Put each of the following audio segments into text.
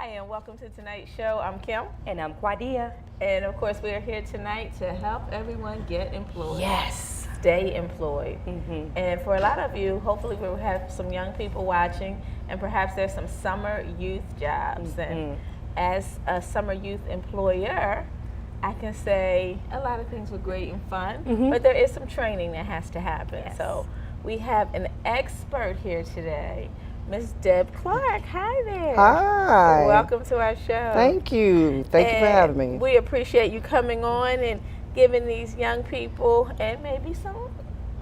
Hi, and welcome to tonight's show. I'm Kim. And I'm Quadia. And of course, we are here tonight to help everyone get employed. Yes. Stay employed. And for a lot of you, hopefully we'll have some young people watching, and perhaps there's some summer youth jobs. And as a summer youth employer, I can say a lot of things were great and fun, but there is some training that has to happen. Yes. So we have an expert here today, Miss Deb Clark. Hi there. Hi. Welcome to our show. Thank you. Thank you for having me. We appreciate you coming on and giving these young people and maybe some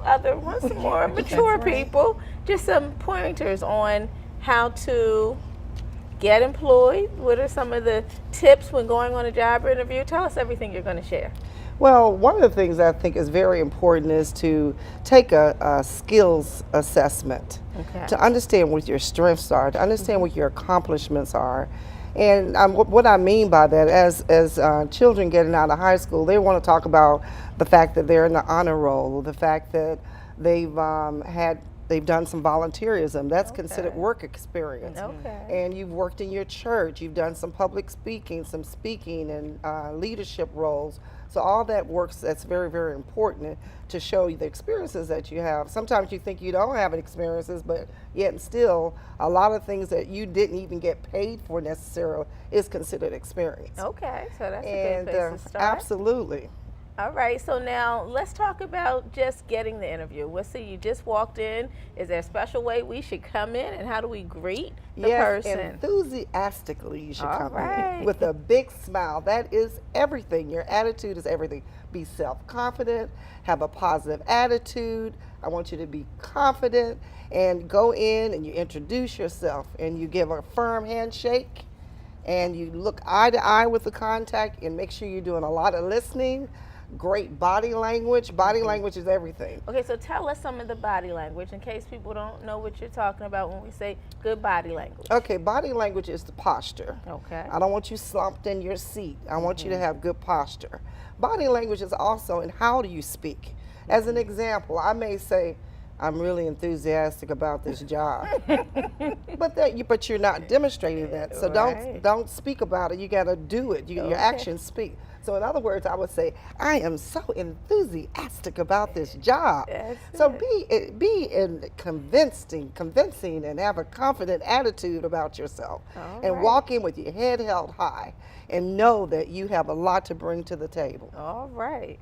other ones, some more mature people, just some pointers on how to get employed. What are some of the tips when going on a job interview? Tell us everything you're going to share. Well, one of the things I think is very important is to take a skills assessment, to understand what your strengths are, to understand what your accomplishments are. And what I mean by that, as children getting out of high school, they want to talk about the fact that they're in the honor roll, the fact that they've done some volunteerism. That's considered work experience. And you've worked in your church, you've done some public speaking, some speaking and leadership roles. So all that works, that's very, very important to show you the experiences that you have. Sometimes you think you don't have any experiences, but yet still a lot of things that you didn't even get paid for necessarily is considered experience. Okay, so that's a good place to start. Absolutely. All right, so now let's talk about just getting the interview. Let's see, you just walked in. Is there a special way we should come in, and how do we greet the person? Enthusiastically you should come right. in with a big smile. That is everything. Your attitude is everything. Be self-confident, have a positive attitude. I want you to be confident and go in and you introduce yourself and you give a firm handshake and you look eye to eye with the contact and make sure you're doing a lot of listening. Great body language. Body language is everything. Okay, so tell us some of the body language in case people don't know what you're talking about when we say good body language. Okay, body language is the posture. Okay. I don't want you slumped in your seat. I want you to have good posture. Body language is also in how do you speak. As an example, I may say, I'm really enthusiastic about this job, but you're not demonstrating that. So don't speak about it. You got to do it. Your actions speak. So in other words, I would say, I am so enthusiastic about this job. So be convincing and have a confident attitude about yourself. And walk in with your head held high and know that you have a lot to bring to the table. All right.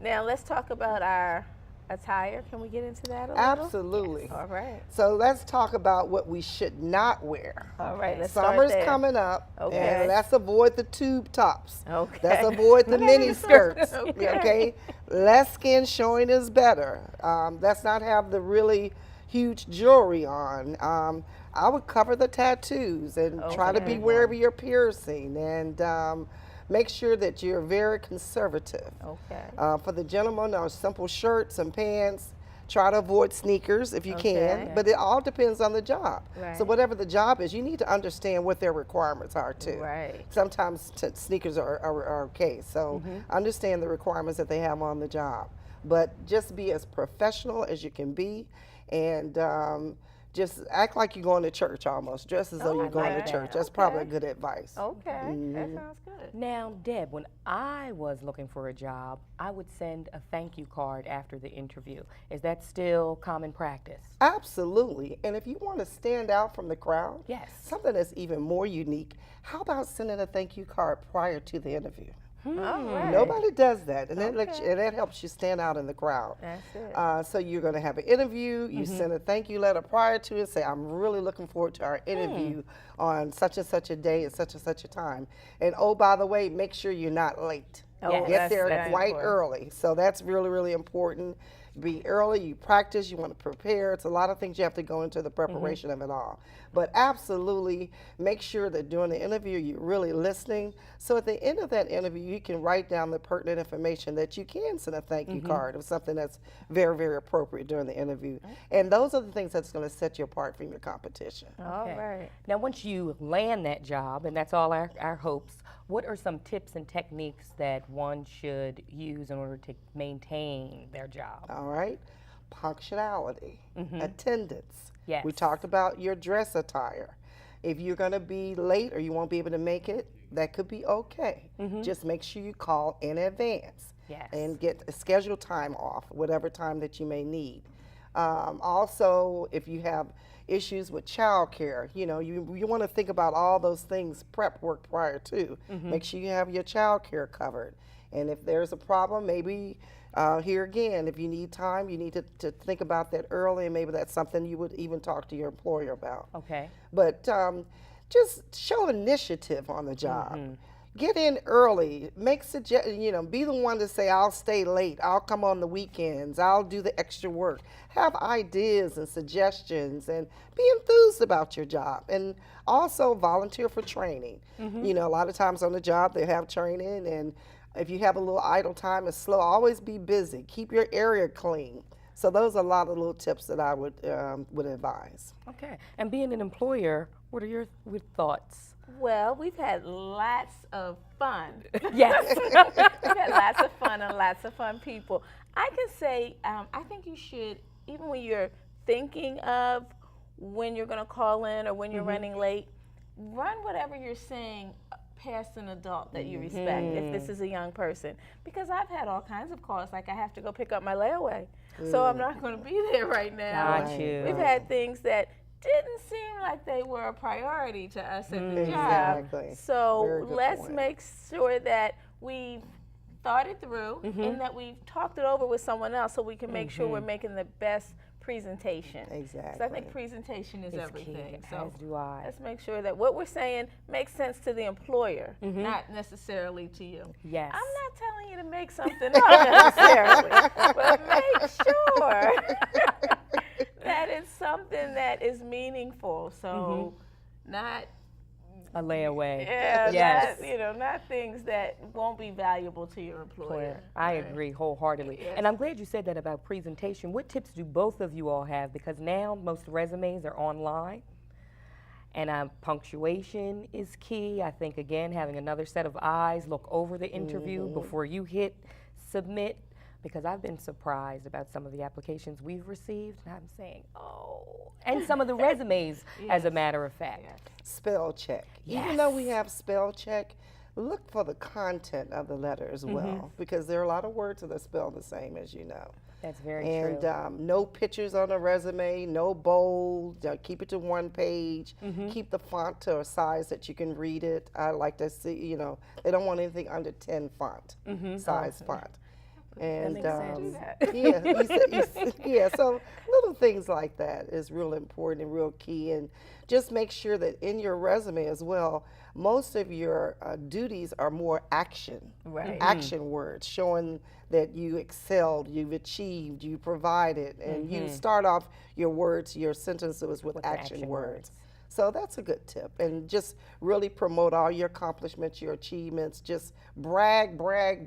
Now let's talk about our attire. Can we get into that a little? Absolutely. Yes. All right. So let's talk about what we should not wear. All right, let's Summer's start there. coming up, Okay. and let's avoid the tube tops. Okay. Let's avoid the mini skirts. Okay. Less skin showing is better. Let's not have the really huge jewelry on. I would cover the tattoos and try to be wherever you're piercing and make sure that you're very conservative. Okay. For the gentlemen, simple shirts and pants. Try to avoid sneakers if you can, but it all depends on the job. So whatever the job is, you need to understand what their requirements are too. Sometimes sneakers are okay, so understand the requirements that they have on the job. But just be as professional as you can be, and just act like you're going to church almost. Dress as though you're going to church. That's probably good advice. Okay, that sounds good. Now, Deb, when I was looking for a job, I would send a thank you card after the interview. Is that still common practice? Absolutely. And if you want to stand out from the crowd, something that's even more unique, how about sending a thank you card prior to the interview? Nobody does that, and that helps you stand out in the crowd. That's it. So you're going to have an interview. You send a thank you letter prior to it. Say, I'm really looking forward to our interview on such and such a day at such and such a time. And oh, by the way, make sure you're not late. Get there quite early. So that's really, really important. Be early, you practice, you want to prepare. It's a lot of things you have to go into the preparation of it all. But absolutely make sure that during the interview you're really listening. So at the end of that interview, you can write down the pertinent information that you can send a thank you card of something that's very, very appropriate during the interview. And those are the things that's going to set you apart from your competition. All right. Now, once you land that job, and that's all our hopes, what are some tips and techniques that one should use in order to maintain their job? All right. Punctuality, attendance. Yes. We talked about your dress attire. If you're going to be late or you won't be able to make it, that could be okay. Just make sure you call in advance Yes. and get a scheduled time off, whatever time that you may need. Also, if you have issues with childcare, you want to think about all those things, prep work prior to. Make sure you have your childcare covered. And if there's a problem, maybe here again, if you need time, you need to think about that early, and maybe that's something you would even talk to your employer about. Okay. But just show initiative on the job. Get in early. Be the one to say, I'll stay late. I'll come on the weekends. I'll do the extra work. Have ideas and suggestions and be enthused about your job. And also volunteer for training. A lot of times on the job they have training, and if you have a little idle time, it's slow. Always be busy. Keep your area clean. So those are a lot of little tips that I would advise. Okay. And being an employer, what are your thoughts? Well, we've had lots of fun. Yes. We've had lots of fun and lots of fun people. I can say, I think you should, even when you're thinking of when you're going to call in or when you're running late, run whatever you're saying past an adult that you respect, if this is a young person. Because I've had all kinds of calls, like I have to go pick up my layaway, so I'm not going to be there right now. Got you. We've had things that didn't seem like they were a priority to us at the Exactly. job. So Very good let's point. make sure that we've thought it through and that we've talked it over with someone else, so we can make sure we're making the best presentation. Exactly. So I think presentation is It's everything. key, So as do I. let's make sure that what we're saying makes sense to the employer, not necessarily to you. Yes. I'm not telling you to make something up necessarily, but make sure that it's something that is meaningful. So not A layaway. yes. Yes. Not things that won't be valuable to your employer. I agree wholeheartedly. Yes. And I'm glad you said that about presentation. What tips do both of you all have? Because now most resumes are online. And punctuation is key. I think, again, having another set of eyes look over the interview before you hit submit. Because I've been surprised about some of the applications we've received. And I'm saying, oh. And some of the resumes, as a matter of fact. Spell check. Even though we have spell check, look for the content of the letter as well, because there are a lot of words that are spelled the same, as you know. That's very And true. no pictures on a resume, no bold, keep it to one page, keep the font to a size that you can read it. I like to see, they don't want anything under 10 font, size font. And so little things like that is real important and real key. And just make sure that in your resume as well, most of your duties are more action words, showing that you excelled, you've achieved, you provided, and you start off your sentences with action words. So that's a good tip. And just really promote all your accomplishments, your achievements. Just brag. Talk. It's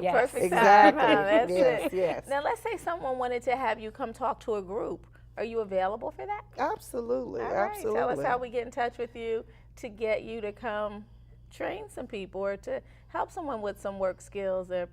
a perfect Exactly. time. Huh? That's Yes, it. yes. Now let's say someone wanted to have you come talk to a group. Are you available for that? Absolutely. All right. Absolutely. Tell us how we get in touch with you to get you to come train some people or to help someone with some work skills or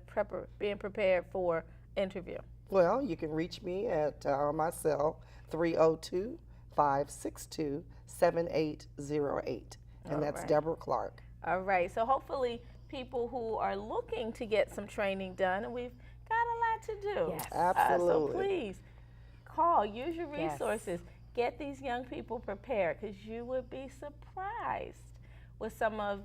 being prepared for interview. Well, you can reach me at my cell, 302-562-7808. And that's right. Deborah Clark. All right. So hopefully people who are looking to get some training done, and we've got a lot to do. Yes. Absolutely. So please call, use your Yes. resources, get these young people prepared, because you would be surprised with some of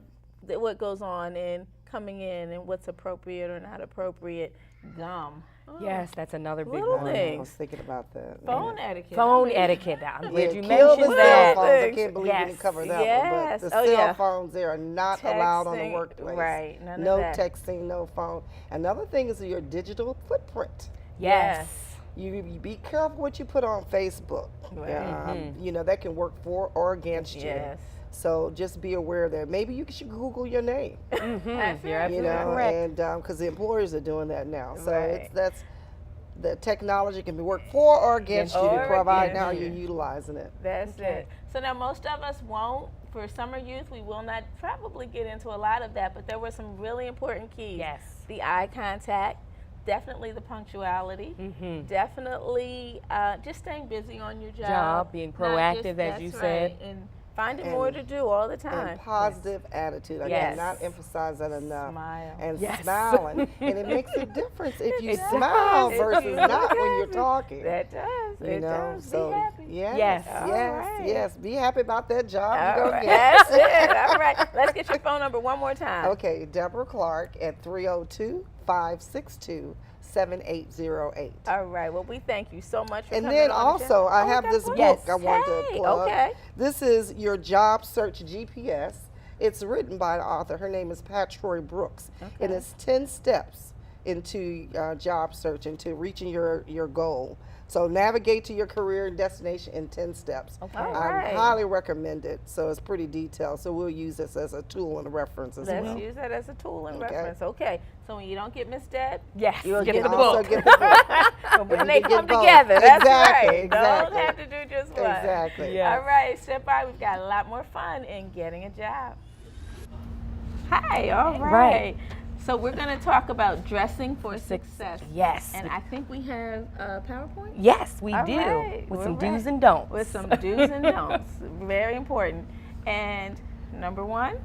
what goes on in coming in and what's appropriate or not appropriate. Gum. Yes, that's another big Little one. I things. was thinking about that. Phone etiquette. Phone I mean, etiquette. I'm glad you kill the mentioned cell that. phones. I can't believe you Yes. didn't cover that Yes. one. But the Oh, cell yeah. phones, they are not allowed on the Texting, workplace. right, none of no that. texting, no phone. Another thing is your digital footprint. Yes. You be careful what you put on Facebook. That can work for or against you. Yes. So just be aware that maybe you should Google your name. That's You're right. absolutely correct. And because the employers are doing that now. So Right. the technology can be worked for or against you, Or provided how against you're you. utilizing it. That's Okay. it. So now most of us won't. For summer youth, we will not probably get into a lot of that, but there were some really important keys. Yes. The eye contact, definitely the punctuality. Definitely just staying busy on your job. Being Not proactive, just- as you that's said. right, and finding more to do all the time. And positive attitude. I Yes. cannot emphasize that enough. Smile. And Yes. smiling. And it makes a difference if you does. smile If versus you not look when you're happy. talking. That does. You It know, does. so Be happy. yes, Yes. yes, All right. yes. Be happy about that job All you're right. gonna get. That's it. All right. Let's get your phone number one more time. Okay, Deborah Clark at 302-562-7808. All right. Well, we thank you so much for And coming then on the also, show. I Oh, have got this books? book I want to Hey, plug. okay. This is your job search GPS. It's written by an author. Her name is Patroy Brooks. And it's 10 steps into job search, into reaching your goal. So navigate to your career destination in 10 steps. Okay. All I right. highly recommend it. So it's pretty detailed. So we'll use this as a tool and a reference as Let's well. use that as a tool and Okay. reference. Okay. So when you don't get Miss Deb, Yes. you'll Get get the the Also book. get the book. when You they can come get both. together. That's Exactly, right. exactly. Don't have to do just one. Exactly. Yeah. All right, step by. We've got a lot more fun in getting a job. Hi, all right. Right. So we're going to talk about dressing for success. Yes. And I think we have a PowerPoint Yes, we All do. right, With we're some ready. do's and don'ts. with some do's and don'ts. Very important. And number one,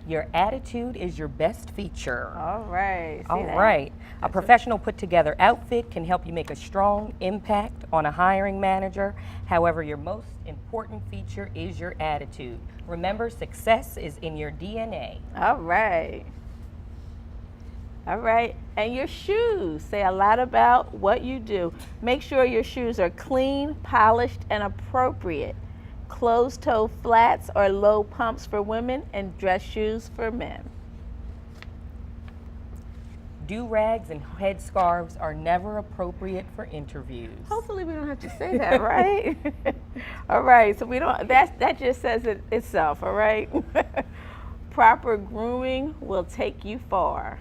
Your attitude is your best feature. all right. See All that? right. A professional put together outfit can help you make a strong impact on a hiring manager. However, your most important feature is your attitude. Remember, success is in your DNA. All right. All right. And your shoes say a lot about what you do. Make sure your shoes are clean, polished, and appropriate. Closed toe flats or low pumps for women, and dress shoes for men. Do-rags and headscarves are never appropriate for interviews. Hopefully we don't have to say that, right? All right. So we don't. That just says it itself. All right. Proper grooming will take you far.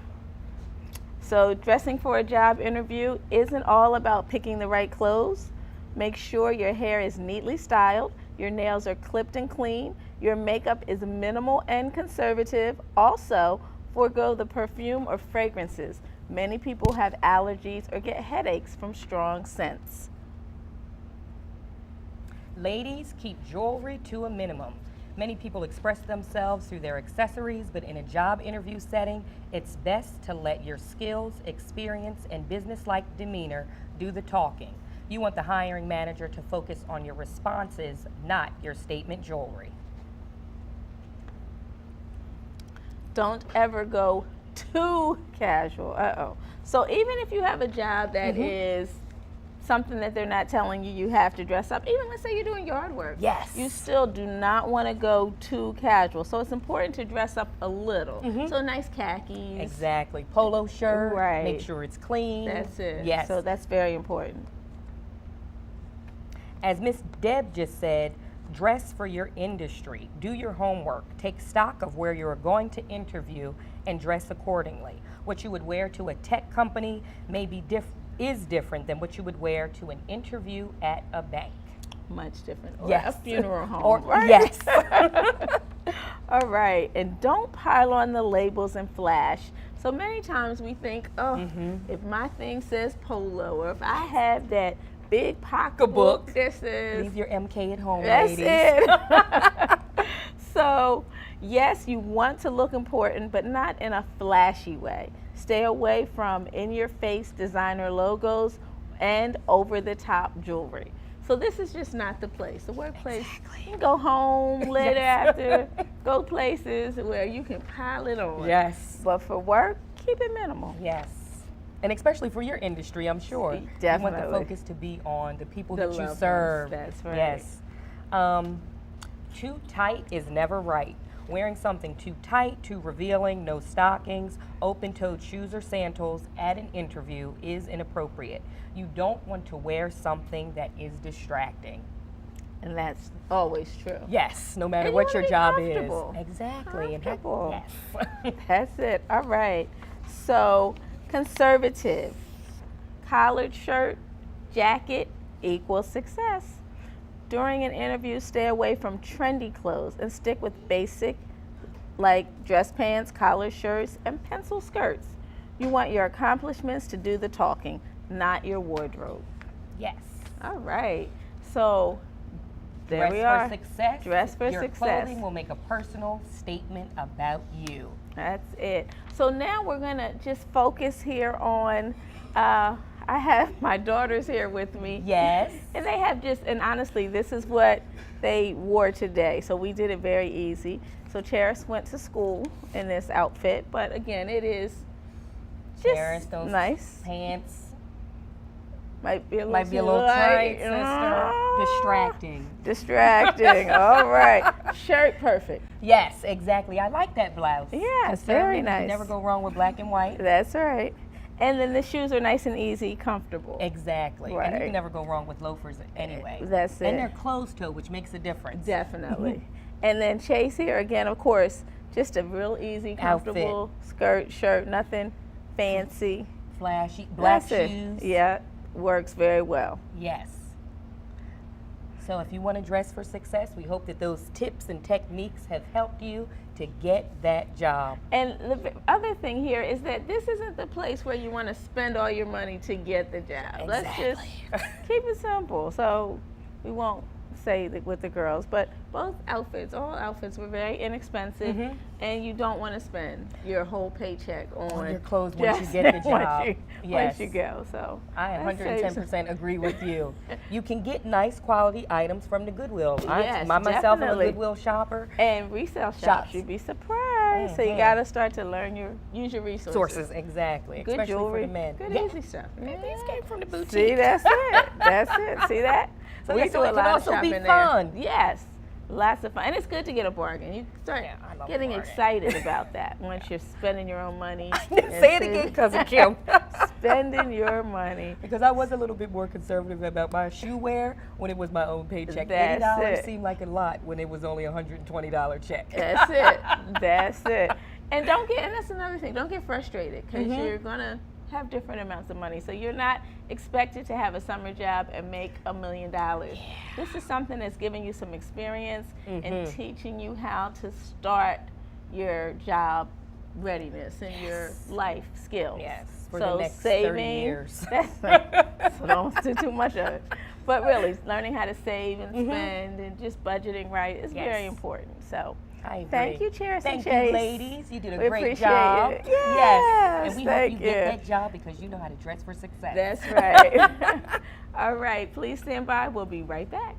So dressing for a job interview isn't all about picking the right clothes. Make sure your hair is neatly styled, your nails are clipped and clean, your makeup is minimal and conservative. Also, forego the perfume or fragrances. Many people have allergies or get headaches from strong scents. Ladies, keep jewelry to a minimum. Many people express themselves through their accessories, but in a job interview setting, it's best to let your skills, experience, and business-like demeanor do the talking. You want the hiring manager to focus on your responses, not your statement jewelry. Don't ever go too casual. So even if you have a job that is something that they're not telling you you have to dress up, even let's say you're doing yard work. Yes. You still do not want to go too casual. So it's important to dress up a little. So nice khakis. Exactly. Polo shirt. Right. Make sure it's clean. That's it. Yes. So that's very important. As Miss Deb just said, dress for your industry. Do your homework. Take stock of where you're going to interview and dress accordingly. What you would wear to a tech company is different than what you would wear to an interview at a bank. Much different. Or Yes. a funeral home. Or right? yes. All right, and don't pile on the labels and flash. So many times we think, if my thing says polo, or if I have that big pocketbook, this is Leave your MK at home, that's ladies. it. So yes, you want to look important, but not in a flashy way. Stay away from in-your-face designer logos and over-the-top jewelry. So this is just not the place. The workplace, you can go home later after, go places where you can pile it on. Yes. But for work, keep it minimal. Yes. And especially for your industry, I'm sure. You want Definitely. the focus to be on the people The that you loved ones, serve. that's right. Yes. Too tight is never right. Wearing something too tight, too revealing, no stockings, open-toed shoes or sandals at an interview is inappropriate. You don't want to wear something that is distracting. And that's always true. Yes, no matter And you what wanna your be job comfortable. is. Exactly. Comfortable. Yes. That's it. All right. So, conservative. Collared shirt, jacket equals success. During an interview, stay away from trendy clothes and stick with basic, like dress pants, collared shirts, and pencil skirts. You want your accomplishments to do the talking, not your wardrobe. Yes. All right. So there Dress we are. for success. Dress for Your success. clothing will make a personal statement about you. That's it. So now we're going to just focus here on, I have my daughters here with me. Yes. And they have and honestly, this is what they wore today. So we did it very easy. So Cheris went to school in this outfit, but again, it is Cheris, just those nice. pants Might be a might be a little little tight, light. sister. Distracting. Distracting. All right. Shirt perfect. Yes, exactly. I like that blouse. Yes, very Conservative, you nice. can never go wrong with black and white. That's right. And then the shoes are nice and easy, comfortable. Exactly. And you Right. can never go wrong with loafers anyway. That's it. And they're closed toe, which makes a difference. Definitely. And then Chase here, again, of course, just a real easy, comfortable skirt, shirt, nothing fancy. Flashy. Black That's it. shoes. Yeah, works very well. Yes. So if you want to dress for success, we hope that those tips and techniques have helped you to get that job. And the other thing here is that this isn't the place where you want to spend all your money to get the job. Let's just keep it simple. So we won't say that with the girls, but both outfits, all outfits were very inexpensive, and you don't want to spend your whole paycheck on your clothes once you get the job. Once you go. So I that saves 110% agree with you. You can get nice quality items from the Goodwill. Yes, myself, I'm a definitely. Goodwill shopper. And resale shops, Shops. you'd be surprised. So you got to start to use your resources. Sources, exactly. Good especially jewelry, for the men. good Yeah. easy stuff. These came from the boutique. See, that's it. That's it. See that? So Yeah, we so do it a can lot of also be shopping fun. there. Yes, lots of fun, and it's good to get a bargain. You start Yeah, I love a getting bargain. excited about that once you're spending your own money. Say it again, Cousin Kim. Spending your money. Because I was a little bit more conservative about my shoe wear when it was my own paycheck. That's $80 it. seemed like a lot when it was only a $120 check. That's it. That's it. And that's another thing. Don't get frustrated because you're gonna have different amounts of money. So you're not expected to have a summer job and make $1 million. This is something that's giving you some experience and teaching you how to start your job readiness and your life skills. Yes, for so the next saving, 30 years. So don't do too much of it. But really, learning how to save and spend and just budgeting right is very Yes. important. So I agree. thank you, Cheris and Thank Chase. you, ladies. You did a We great appreciate job. it. Yes. Yes, And we hope thank you you. get that job because you know how to dress for success. That's right. All right, please stand by. We'll be right back.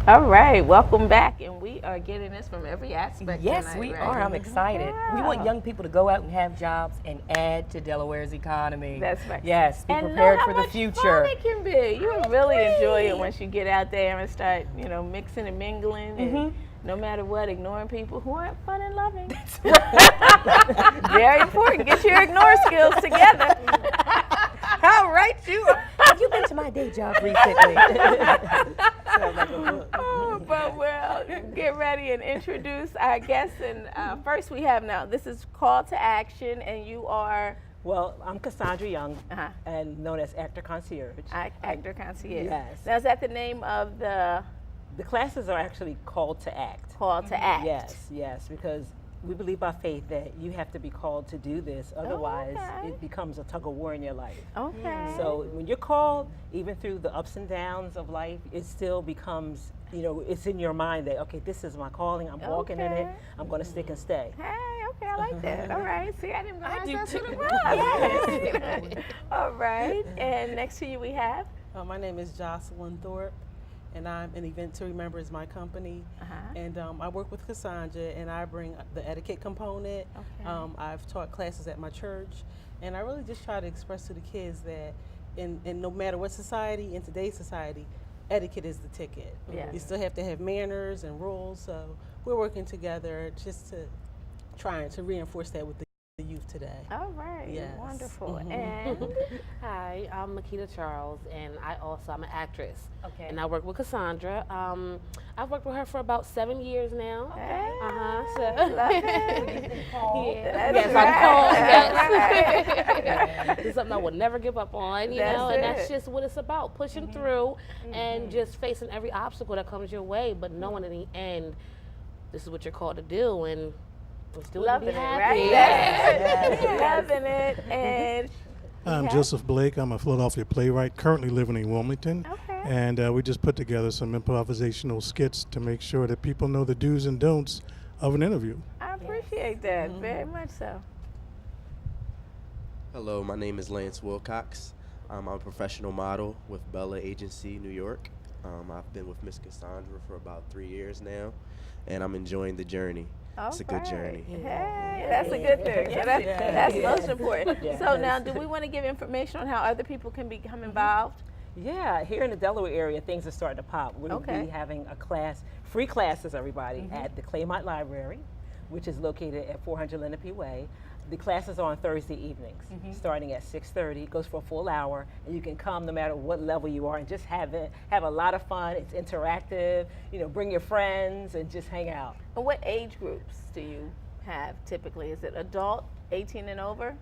All right, welcome back. And we are getting this from every aspect Yes, tonight, we right? are. I'm excited. We want young people to go out and have jobs and add to Delaware's economy. That's right. Yes, be And prepared know for how the much future. fun it can be. You will really enjoy it once you get out there and start, mixing and mingling, and no matter what, ignoring people who aren't fun and loving. Very important. Get your ignore skills together. How right you are. Have you been to my day job recently? But we'll get ready and introduce our guests. And first we have now, this is Call to Action, and you are Well, I'm Cassandra Young, Uh-huh. and known as Actor Concierge. Actor Concierge. Yes. Now, is that the name of the The classes are actually called to act. Call to Act? Yes, because we believe by faith that you have to be called to do this. Otherwise, okay. it becomes a tug of war in your life. Okay. So when you're called, even through the ups and downs of life, it still becomes, it's in your mind that, okay, this is my calling. I'm walking in it. Okay. I'm going to stick and stay. Hey, okay, I like that. All right. See, I didn't realize do that's too. what it was. All right. And next to you we have? My name is Jocelyn Thorpe, and I'm an event to remember is my company. And I work with Cassandra, and I bring the etiquette component. Okay. I've taught classes at my church, and I really just try to express to the kids that in no matter what society, in today's society, etiquette is the ticket. Yes. You still have to have manners and rules, so we're working together just to trying to reinforce that with the youth today. All right. Yes. Wonderful. And Hi, I'm Makita Charles, and I'm an actress. Okay. And I work with Cassandra. I've worked with her for about 7 years now. Hey, So. love it. Yeah. That's Yes, right. I'm called. Yes. It's something I would never give up on, you That's know, and it. that's just what it's about, pushing through and just facing every obstacle that comes your way, but knowing in the end, this is what you're called to do, and Let's do it. Loving and it, be right? happy. Loving it. And I'm Joseph Blake. I'm a Philadelphia playwright, currently living in Wilmington. Okay. And we just put together some improvisational skits to make sure that people know the do's and don'ts of an interview. I appreciate that very much so. Hello, my name is Lance Wilcox. I'm a professional model with Bella Agency, New York. I've been with Miss Cassandra for about 3 years now, and I'm enjoying the journey. It's a good journey. Hey, that's a good thing. So that's most important. So now, do we want to give information on how other people can become involved? Yeah, here in the Delaware area, things are starting to pop. We'll Okay. be having a class, free classes, everybody, at the Claymont Library, which is located at 400 Lenape Way. The classes are on Thursday evenings, starting at 6:30. It goes for a full hour, and you can come no matter what level you are and just have a lot of fun. It's interactive. You know, bring your friends and just hang out. And what age groups do you have typically? Is it adult, 18 and over?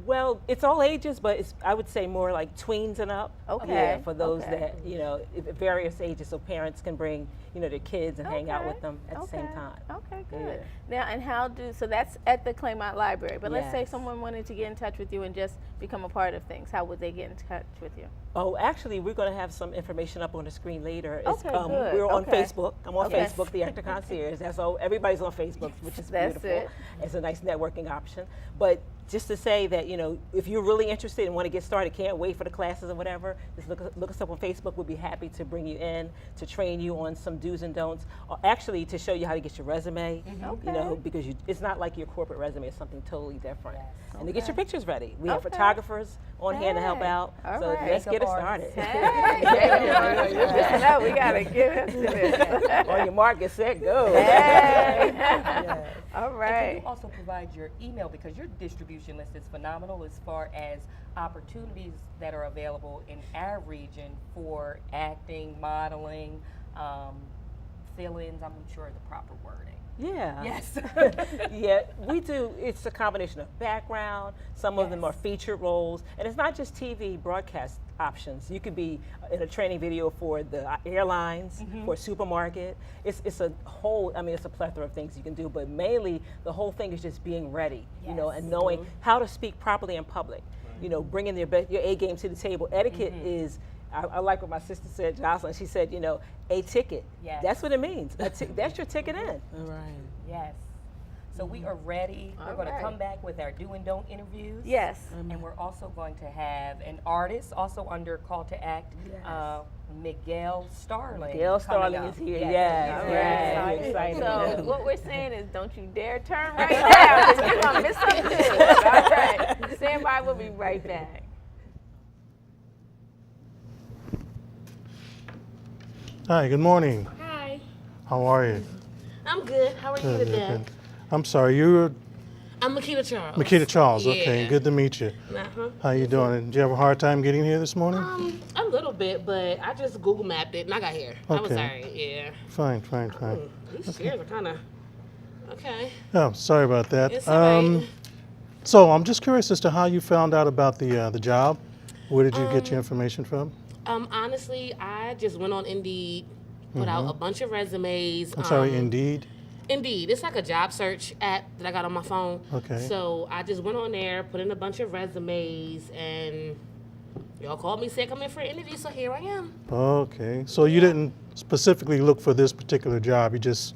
Well, it's all ages, but I would say more like tweens and up. Okay, Yeah, for those okay. that, you know, at various ages, so parents can bring, you know, their kids and hang out Okay, with them at the same okay, time. Okay, good. Yeah. Now, and so that's at the Claymont Library, but let's say Yes. someone wanted to get in touch with you and just become a part of things. How would they get in touch with you? Oh, actually, we're going to have some information up on the screen later. Okay, good. We're on Okay. Facebook. I'm on Okay. Facebook, the Actor Concierge. That's all. Everybody's on Facebook, which is That's beautiful. it. It's a nice networking option. But just to say that, you know, if you're really interested and want to get started, can't wait for the classes or whatever, just look us up on Facebook. We'll be happy to bring you in, to train you on some do's and don'ts, or actually to show you how to get your resume, you know, because it's not like your corporate resume, it's something totally different. And to get your pictures ready. We have Okay. photographers on hand to help Hey. out. All So right. let's get it started. Hey, no, we gotta get into this. On your mark, get set, go. Hey. All And can right. you also provide your email, because your distribution list is phenomenal as far as opportunities that are available in our region for acting, modeling, fill-ins, I'm sure the proper wording. Yeah. Yes. Yeah, we do. It's a combination of background. Some of them are Yes. featured roles. And it's not just TV broadcast options. You could be in a training video for the airlines, for a supermarket. It's a whole, I mean, it's a plethora of things you can do, but mainly the whole thing is just being ready, you know, and knowing how to speak properly in public. You know, bringing your A game to the table. Etiquette is, I like what my sister said, Jocelyn. She said, you know, a ticket. Yes. That's what it means. That's your ticket in. All right. Yes. So we are ready. We're going to right. come back with our do and don't interviews. Yes. And we're also going to have an artist, also under Call to Act, Miguel Starling. Miguel coming Starling up. is here. Yes. Yes, All yes, right. we're excited. So what we're saying is, don't you dare turn right now, because you're gonna miss something good. All right. Stand by. We'll be right back. Hi, good morning. Hi. How are you? I'm good. How are you Good, today? good. I'm sorry, you're I'm Makita Charles. Makita Charles. Okay, Yeah. good to meet you. Uh-huh. How you doing? Did you have a hard time getting here this morning? A little bit, but I just Google mapped it and I got here. I was Okay. alright, yeah. Fine, fine, fine. These stairs are kind of, okay. Oh, sorry about that. It's all right. So I'm just curious as to how you found out about the job. Where did you get your information from? Honestly, I just went on Indeed, put out a bunch of resumes. I'm sorry, Indeed. Indeed, it's like a job search app that I got on my phone. Okay. So I just went on there, put in a bunch of resumes, and y'all called me, said come in for an interview, so here I am. Okay. So you didn't specifically look for this particular job. You just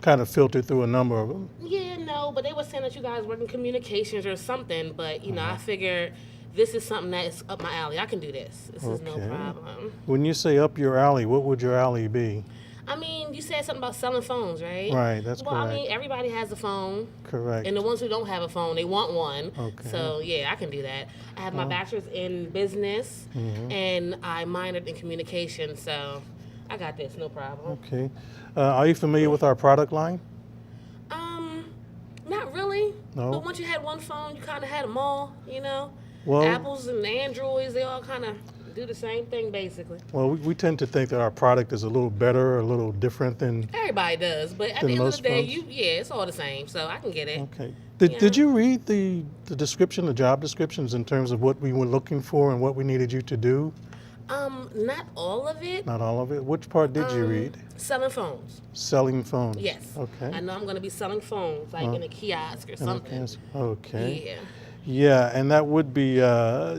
kind of filtered through a number of them. Yeah, no, but they were saying that you guys work in communications or something, but you know, I figured this is something that is up my alley. I can do this. This is no Okay. problem. When you say up your alley, what would your alley be? I mean, you said something about selling phones, right? Right, that's well, I correct. mean, everybody has a phone. Correct. And the ones who don't have a phone, they want one. Okay. So, yeah, I can do that. I have my bachelor's in business, and I minored in communication, so I got this, no problem. Okay. Are you familiar with our product line? Not really. No? But once you had one phone, you kind of had them all, you know? Well- Apples and Androids, they all kind of do the same thing, basically. Well, we tend to think that our product is a little better, a little different than. Everybody does, but at Than the end of most the day, phones? it's all the same, so I can get it. Okay. Did you read the description, the job descriptions in terms of what we were looking for and what we needed you to do? Not all of it. Not all of it. Which part did you read? Selling phones. Selling phones. Yes. Okay. I know I'm going to be selling phones, like in a kiosk or something. Okay. Yeah. Yeah, and that would be,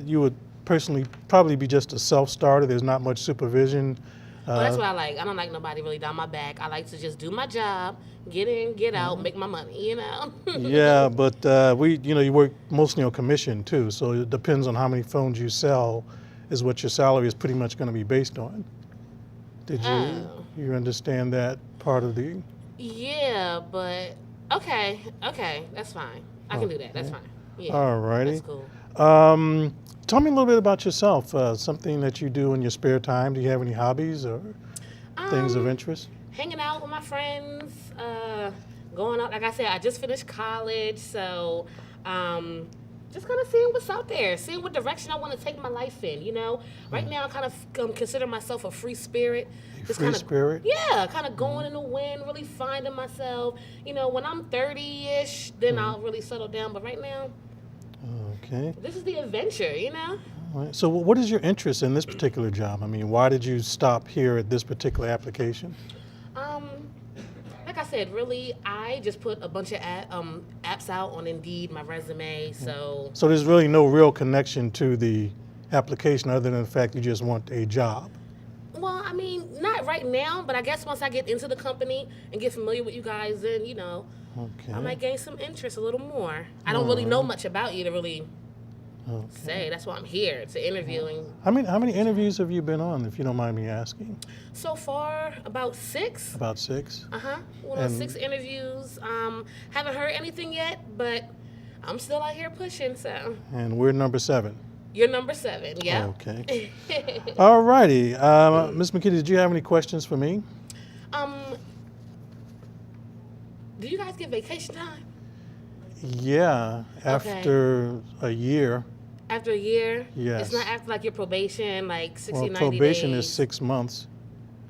you would personally probably be just a self-starter. There's not much supervision. Well, that's what I like. I don't like nobody really down my back. I like to just do my job, get in, get out, make my money, you know? Yeah, but you work mostly on commission too, so it depends on how many phones you sell is what your salary is pretty much going to be based on. Did you understand that part of the? Yeah, but okay, that's fine. I can do that. That's fine. Yeah. All righty. That's cool. Tell me a little bit about yourself, something that you do in your spare time. Do you have any hobbies or things of interest? Hanging out with my friends, going out. Like I said, I just finished college, so just kind of seeing what's out there, seeing what direction I want to take my life in, you know? Right now, I kind of consider myself a free spirit. Just Free kinda, spirit? Yeah, kind of going in the wind, really finding myself. You know, when I'm 30-ish, then I'll really settle down. But right now, Okay. this is the adventure, you know? All right. So what is your interest in this particular job? I mean, why did you stop here at this particular application? Like I said, really, I just put a bunch of apps out on Indeed, my resume, so... So there's really no real connection to the application other than the fact you just want a job. Well, I mean, not right now, but I guess once I get into the company and get familiar with you guys, then, you know, I might gain some interest a little more. I don't really know much about you to really say. That's why I'm here, to interviewing. How many interviews have you been on, if you don't mind me asking? So far, about 6. About 6? Went on 6 interviews. Haven't heard anything yet, but I'm still out here pushing, so. And we're number 7. You're number 7, yeah. Okay. All righty. Ms. McKitty, did you have any questions for me? Do you guys get vacation time? Yeah, after a year. After a year? Yes. It's not after like your probation, like 60, Well, 90 probation days. is 6 months.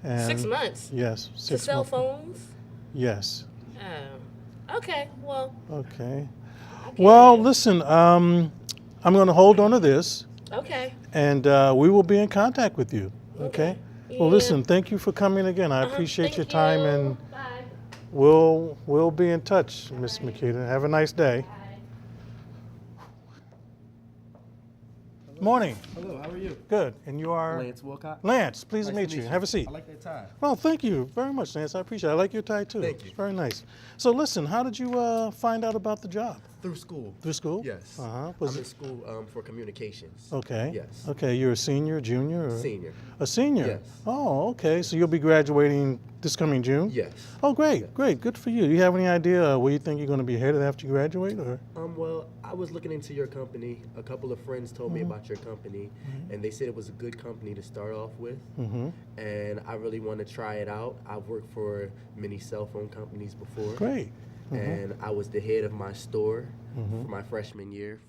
And 6 months? Yes, To 6 cell months. phones? Yes. Oh. Okay, well. Okay. Well, listen, I'm going to hold on to this, Okay. and we will be in contact with you. Okay? Well, Yeah. listen, thank you for coming again. I appreciate Thank your time, you. and Bye. we'll be in touch, Ms. McKita. Have a nice day. Morning. Hello, how are you? Good. And you are? Lance Wilcox. Lance, pleased to Nice meet you. Have a seat. I like that tie. Well, thank you very much, Lance. I appreciate it. I like your tie, too. Thank you. It's very nice. So, listen, how did you find out about the job? Through school. Through school? Yes. Uh-huh. I'm in school for communications. Okay. Yes. Okay, you're a senior, junior? Or? Senior. A senior? Yes. Oh, okay. So you'll be graduating this coming June? Yes. Oh, great, great. Good for you. Do you have any idea where you think you're going to be headed after you graduate? Or? Well, I was looking into your company. A couple of friends told me about your company, and they said it was a good company to start off with. And I really want to try it out. I've worked for many cell phone companies before. Great. And I was the head of my store for my freshman year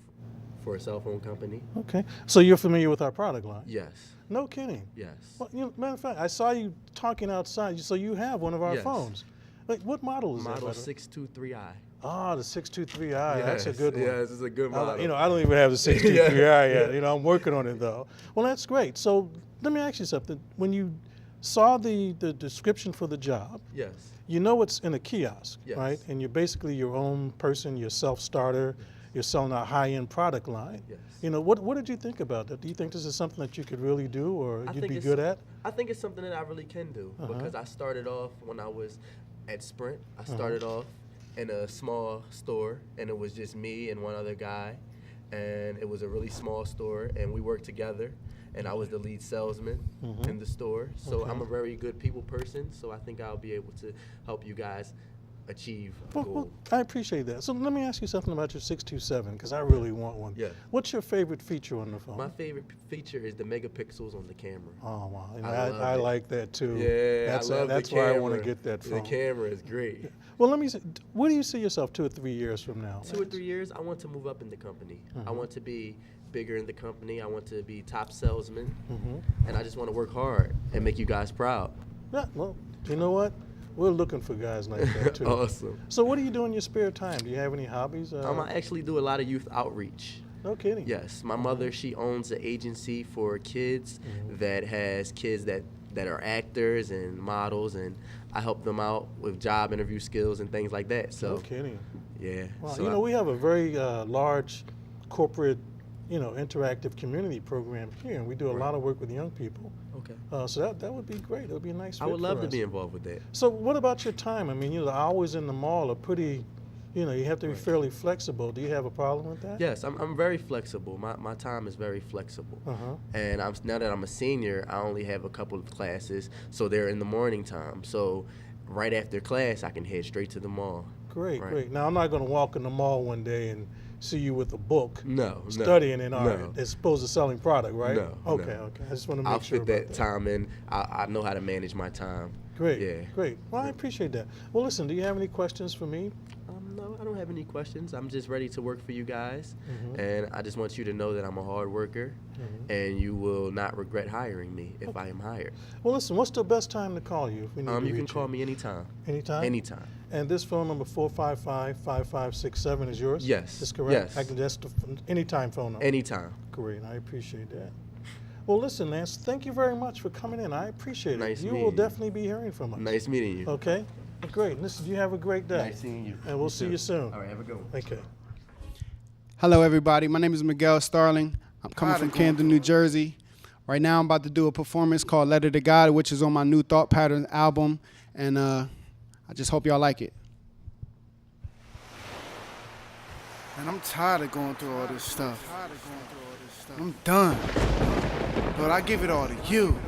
for a cell phone company. Okay. So you're familiar with our product line? Yes. No kidding. Yes. Well, matter of fact, I saw you talking outside. So you have one of our Yes. phones. Like, what model is Model that? 623i. Ah, the 623i. That's a good one. Yes, it's a good model. I don't even have the 623i yet. I'm working on it though. Well, that's great. So let me ask you something. When you saw the description for the job, Yes. you know it's in a kiosk, Yes. right? And you're basically your own person, you're self-starter, you're selling a high-end product line. Yes. What did you think about that? Do you think this is something that you could really do or you'd be good at? I think it's something that I really can do because I started off when I was at Sprint. I started off in a small store, and it was just me and one other guy, and it was a really small store, and we worked together, and I was the lead salesman in the store. So I'm a very good people person, so I think I'll be able to help you guys achieve a goal. Well, I appreciate that. So let me ask you something about your 627 because I really want one. Yeah. What's your favorite feature on the phone? My favorite feature is the megapixels on the camera. Oh wow, I love it. like that too. Yeah, that's I love that's the why camera. I want to get that phone. The camera is great. Well, let me say, where do you see yourself 2 or 3 years from now? 2 or 3 years, I want to move up in the company. I want to be bigger in the company. I want to be top salesman, and I just want to work hard and make you guys proud. Yeah, well, you know what? We're looking for guys like that too. Awesome. So what do you do in your spare time? Do you have any hobbies? I actually do a lot of youth outreach. No kidding. Yes, my mother, she owns an agency for kids that has kids that are actors and models, and I help them out with job interview skills and things like that. So No kidding. yeah. Wow. So We have a very large corporate, interactive community program here, and we do a lot of work with young people. okay. So that would be great. It would be a nice fit I would love for to us. be involved with that. So what about your time? I mean, the hours in the mall are pretty, you have to be fairly flexible. Do you have a problem with that? Yes, I'm very flexible. My time is very flexible. And now that I'm a senior, I only have a couple of classes, so they're in the morning time. So right after class, I can head straight to the mall. Great, Right. great. Now, I'm not going to walk in the mall one day and see you with a book No, studying in art no. as opposed to selling product, right? No, Okay, no. okay. I just want to make I'll sure fit about that time in. I know how to manage my time. Great, Yeah. great. Well, I appreciate that. Well, listen, do you have any questions for me? No, I don't have any questions. I'm just ready to work for you guys, Mm-hmm. and I just want you to know that I'm a hard worker, and you will not regret hiring me if I am hired. Well, listen, what's the best time to call you if we need to You can reach call me anytime. Anytime? Anytime. And this phone number, 455-5567, is yours? Yes, Is correct? yes. I can just, anytime phone number. Anytime. Great, I appreciate that. Well, listen, Lance, thank you very much for coming in. I appreciate Nice it. You meeting will you. definitely be hearing from us. Nice meeting you. Okay? Great. Listen, you have a great day. Nice seeing you. And we'll see you soon. All right, have a good one. Okay. Hello, everybody. My name is Miguel Starling. I'm coming from Camden, New Jersey. Right now, I'm about to do a performance called Letter to God, which is on my new Thought Pattern album, and I just hope y'all like it. Man, I'm tired of going through all this stuff. I'm done. But I give it all to you.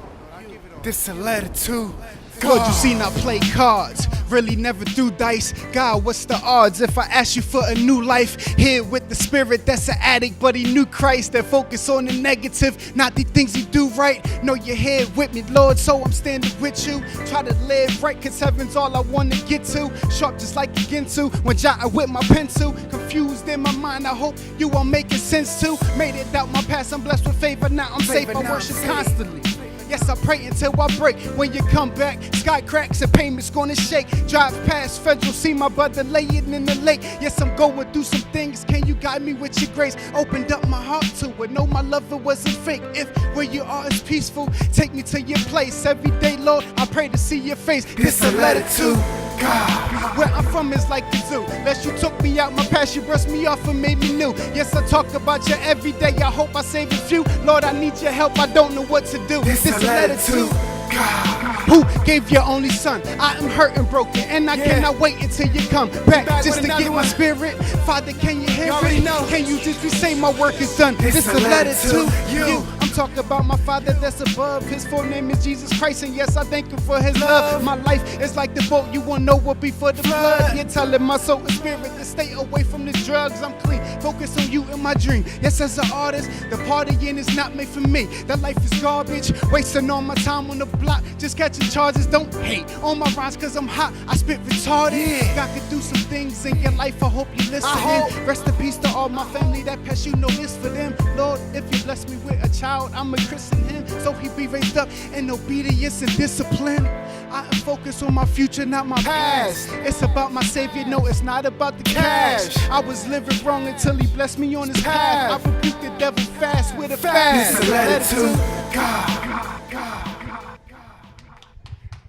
This a letter to Good, you seen I play cards, really never threw dice. God, what's the odds if I ask you for a new life? Here with the spirit that's an addict, but he knew Christ. That focus on the negative, not the things he do right. Know you're here with me, Lord, so I'm standing with you. Try to live right, cause heaven's all I wanna get to. Sharp just like Ginsu, when jotting with my pencil. Confused in my mind, I hope you are making sense too. Made it out my past, I'm blessed with favor, now I'm safe, I worship constantly. Yes, I pray until I break. When you come back, sky cracks and payments gonna shake. Drive past Federal, see my brother laying in the lake. Yes, I'm going through some things. Can you guide me with your grace? Opened up my heart to it. Know my love, it wasn't fake. If where you are is peaceful, take me to your place. Every day, Lord, I pray to see your face. This a letter to God. Where I'm from is like the zoo. Lest you took me out my past, you brushed me off and made me new. Yes, I talk about you every day. I hope I save a few. Lord, I need your help. I don't know what to do. This a letter to God. Who gave your only son? I am hurt and broken, and I cannot wait until you come back just to get my spirit. Father, can you hear already it? know. Can you just say my work is done? This a letter to you. I'm talking about my Father that's above. His full name is Jesus Christ, and yes, I thank him for his love. My life is like the boat, you won't know what before the flood. You're telling my soul and spirit to stay away from the drugs. I'm clean, focus on you in my dream. Yes, as an artist, the partying is not made for me. That life is garbage, wasting all my time on the block, just catching charges. Don't hate on my rhymes, cause I'm hot, I spit retarded. God could do some things in your life, I hope you listen. Rest in peace to all my family that passed, you know this for them. Lord, if you bless me with a child, I'ma christen him, so he be raised up in obedience and discipline. I am focused on my future, not my past. It's about my savior, no, it's not about the cash. I was living wrong until he blessed me on his path. I rebuke the devil fast with a fast. This a letter to God.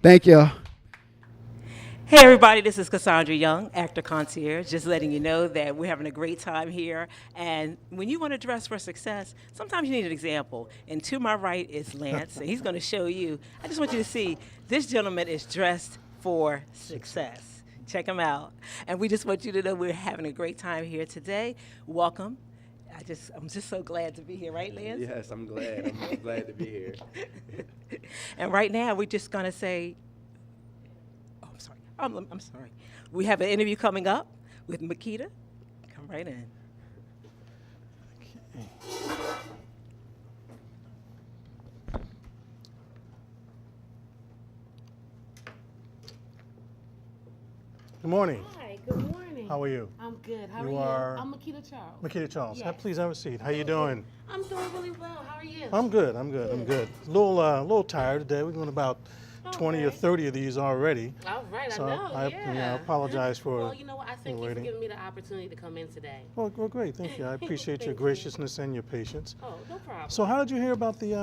Thank you. Hey everybody, this is Cassandra Young, actor concierge, just letting you know that we're having a great time here. And when you want to dress for success, sometimes you need an example. And to my right is Lance, and he's going to show you. I just want you to see, this gentleman is dressed for success. Check him out. And we just want you to know we're having a great time here today. Welcome. I'm just so glad to be here, right, Lance? Yes, I'm glad. I'm glad to be here. And right now, we're just going to say, I'm sorry. We have an interview coming up with Makita. Come right in. Good morning. Hi, good morning. How are you? I'm good. How You are are- you? I'm Makita Charles. Makita Charles. Yes. Please have a seat. How you doing? I'm doing really well. How are you? I'm good. I'm good. I'm good. A little tired today. We're doing about 20 or 30 of these already. All right, So I know. I Yeah. apologize for. Well, you know what? I thank you for waiting. giving me the opportunity to come in today. Well, great, thank you. I appreciate your Thank you. graciousness and your patience. Oh, no problem. So, how did you hear about the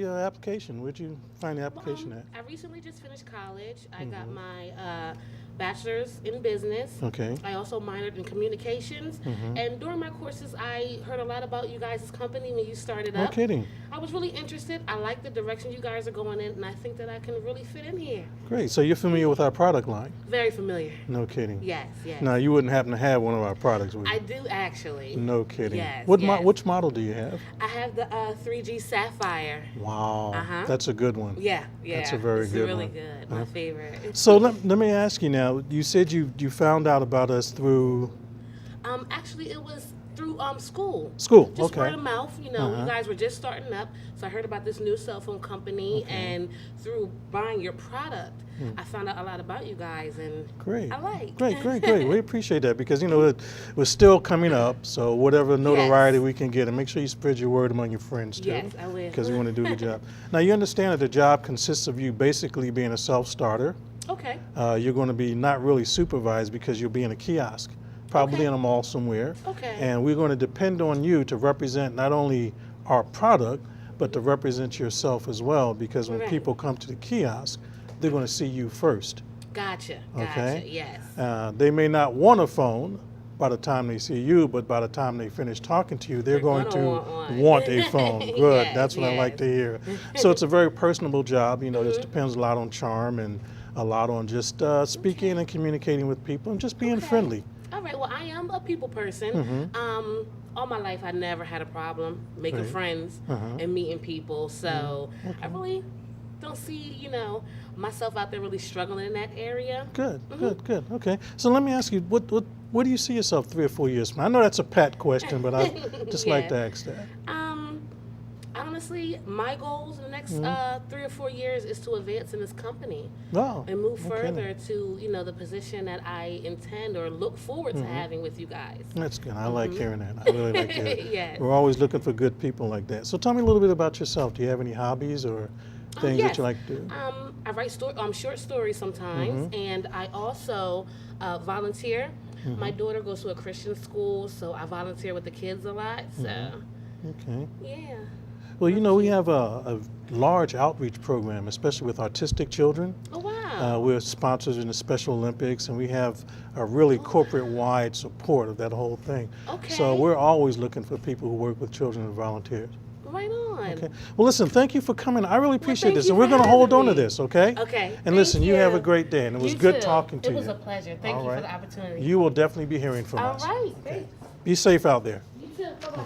application? Where'd you find the application at? I recently just finished college. I got my bachelor's in business. Okay. I also minored in communications. And during my courses, I heard a lot about you guys' company when you started No up. kidding. I was really interested. I like the direction you guys are going in, and I think that I can really fit in here. Great. So you're familiar with our product line? Very familiar. No kidding. Yes, yes. Now you wouldn't happen to have one of our products, would you? I do actually. No kidding. Yes, What yes. which model do you have? I have the 3G Sapphire. Wow. Uh-huh. That's a good one. Yeah, yeah. That's a very it's good really one. good. My favorite. So let me ask you now. You said you found out about us through Actually, it was through school. school. Just Okay. word of mouth, you know. You guys were just starting up, so I heard about this new cell phone company, and through buying your product, I found out a lot about you guys, and Great. I like. Great. We appreciate that because we're still coming up. So whatever notoriety we can get, and make sure you spread your word among your friends too. Yes, I will. Because we want to do the job. Now you understand that the job consists of you basically being a self-starter. Okay. You're going to be not really supervised because you'll be in a kiosk, probably in a mall somewhere. Okay. And we're going to depend on you to represent not only our product, but to represent yourself as well. Because when Right. people come to the kiosk, they're going to see you first. Gotcha. Okay. Yes. They may not want a phone by the time they see you, but by the time they finish talking to you, they're going to gonna want one. want a phone. Good. Yes, That's what I like to hear. So it's a very personable job. You know, it depends a lot on charm and a lot on just speaking and communicating with people and just being friendly. All right. Well, I am a people person. All my life, I never had a problem making Right. friends and meeting people. So I really don't see, myself out there really struggling in that area. Good. Okay. So let me ask you, where do you see yourself 3 or 4 years from now? I know that's a pat question, but I just like to ask that. Honestly, my goals in the next 3 or 4 years is to advance in this company Wow. and move no kidding. further to, the position that I intend or look forward to having with you guys. That's good. I like hearing that. I really like hearing it. Yes. We're always looking for good people like that. So tell me a little bit about yourself. Do you have any hobbies or things that you like to do? I write short stories sometimes, and I also volunteer. My daughter goes to a Christian school, so I volunteer with the kids a lot. So, Okay. yeah. Well, we have a large outreach program, especially with autistic children. Oh, wow. We're sponsors in the Special Olympics, and we have a really corporate-wide support of that whole thing. Okay. So we're always looking for people who work with children and volunteers. Right on. Okay. Well, listen, thank you for coming. I really appreciate thank this, you and we're for going to hold having on to me. this, okay? Okay. And Thank listen, you have a you. great day, and it was You good too. talking to you. It was a pleasure. Thank All you right. for the opportunity. You will definitely be hearing from All us. right. Thanks. Be safe out there. You too. Bye-bye.